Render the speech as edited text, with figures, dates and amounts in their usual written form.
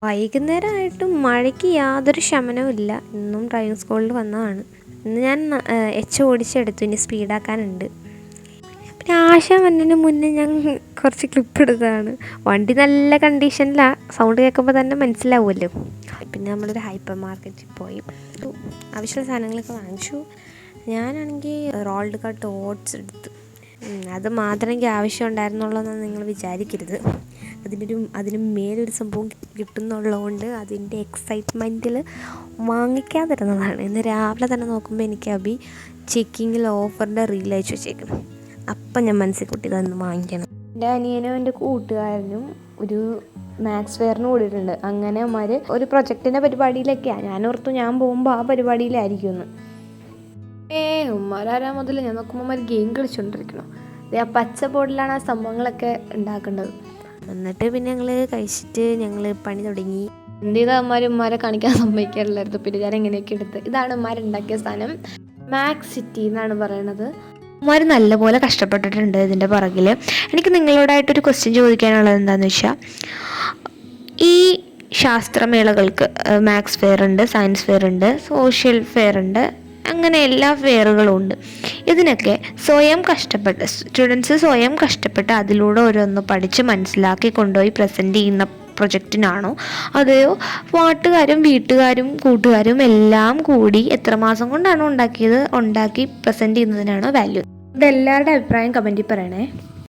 വൈകുന്നേരമായിട്ടും മഴയ്ക്ക് യാതൊരു ശമനവും ഇല്ല. ഇന്നും ഡ്രൈവിംഗ് സ്കൂളിൽ വന്നതാണ്. ഇന്ന് ഞാൻ ഓടിച്ചെടുത്തു. ഇനി സ്പീഡാക്കാനുണ്ട്. പിന്നെ ആശ വന്നതിന് മുന്നേ ഞാൻ കുറച്ച് ക്ലിപ്പ് എടുത്തതാണ്. വണ്ടി നല്ല കണ്ടീഷനിലാണ്. സൗണ്ട് കേൾക്കുമ്പോൾ തന്നെ മനസ്സിലാവുമല്ലോ. പിന്നെ നമ്മളൊരു ഹൈപ്പർ മാർക്കറ്റിൽ പോയി ആവശ്യമുള്ള സാധനങ്ങളൊക്കെ വാങ്ങിച്ചു. ഞാനാണെങ്കിൽ റോൾഡ് കട്ട് ഓട്സ് എടുത്തു. അത് മാത്രമേ എനിക്ക് ആവശ്യം ഉണ്ടായിരുന്നുള്ളൂന്നാണ് നിങ്ങൾ വിചാരിക്കരുത്. അതിന് മേലൊരു സംഭവം കിട്ടുന്നുള്ളതുകൊണ്ട് അതിൻ്റെ എക്സൈറ്റ്മെൻറ്റിൽ വാങ്ങിക്കാതിരുന്നതാണ്. ഇന്ന് രാവിലെ തന്നെ നോക്കുമ്പോൾ എനിക്ക് ചെക്കിങ്ങിൽ ഓഫറിൻ്റെ റീൽ അയച്ചു വെച്ചേക്കണം. അപ്പം ഞാൻ മനസ്സിൽ കൂട്ടി ഇതൊന്ന് വാങ്ങിക്കണം. എൻ്റെ അനിയനും എൻ്റെ കൂട്ടുകാരനും ഒരു മാത്സ് ഫെയറിന് കൂടിയിട്ടുണ്ട്. അങ്ങനെ അവന്മാർ ഒരു പ്രൊജക്റ്റിൻ്റെ പരിപാടിയിലൊക്കെയാണ്. ഞാനോർത്തു ഞാൻ പോകുമ്പോൾ ആ പരിപാടിയിലായിരിക്കുമെന്ന്. ഉമ്മാരാ മുതൽ ഞാൻ നോക്കുമ്പോൾ ഗെയിം കളിച്ചുകൊണ്ടിരിക്കണം. ആ പച്ച ബോർഡിലാണ് ആ സംഭവങ്ങളൊക്കെ ഉണ്ടാക്കേണ്ടത്. എന്നിട്ട് പിന്നെ ഞങ്ങൾ കഴിച്ചിട്ട് ഞങ്ങൾ പണി തുടങ്ങി. എന്ത് ചെയ്താൽ ഉമ്മാരെ കാണിക്കാൻ സമ്മതിക്കാറില്ലായിരുന്നു. പിന്നെ ഞാൻ എങ്ങനെയൊക്കെ എടുത്ത് ഇതാണ് ഉമ്മാരുണ്ടാക്കിയ സാധനം. മാക്സ് സിറ്റി എന്നാണ് പറയണത്. ഉമ്മാർ നല്ലപോലെ കഷ്ടപ്പെട്ടിട്ടുണ്ട് ഇതിൻ്റെ പുറകിൽ. എനിക്ക് നിങ്ങളോടായിട്ടൊരു ക്വസ്റ്റ്യൻ ചോദിക്കാനുള്ളത് എന്താണെന്ന് വെച്ചാൽ, ഈ ശാസ്ത്രമേളകൾക്ക് മാത്സ് ഫെയർ ഉണ്ട്, സയൻസ് ഫെയർ ഉണ്ട്, സോഷ്യൽ ഫെയർ ഉണ്ട്, അങ്ങനെ എല്ലാ ഫെയറുകളും ഉണ്ട്. ഇതിനൊക്കെ സ്റ്റുഡൻസ് സ്വയം കഷ്ടപ്പെട്ട് അതിലൂടെ ഓരോന്ന് പഠിച്ച് മനസ്സിലാക്കി കൊണ്ടുപോയി പ്രസൻറ്റ് ചെയ്യുന്ന പ്രൊജക്റ്റിനാണോ, അതെയോ പാട്ടുകാരും വീട്ടുകാരും കൂട്ടുകാരും എല്ലാം കൂടി എത്ര മാസം കൊണ്ടാണോ ഉണ്ടാക്കി പ്രസൻറ്റ് ചെയ്യുന്നതിനാണോ വാല്യൂ? ഇതെല്ലാവരുടെ അഭിപ്രായം കമൻറ്റിൽ പറയണേ.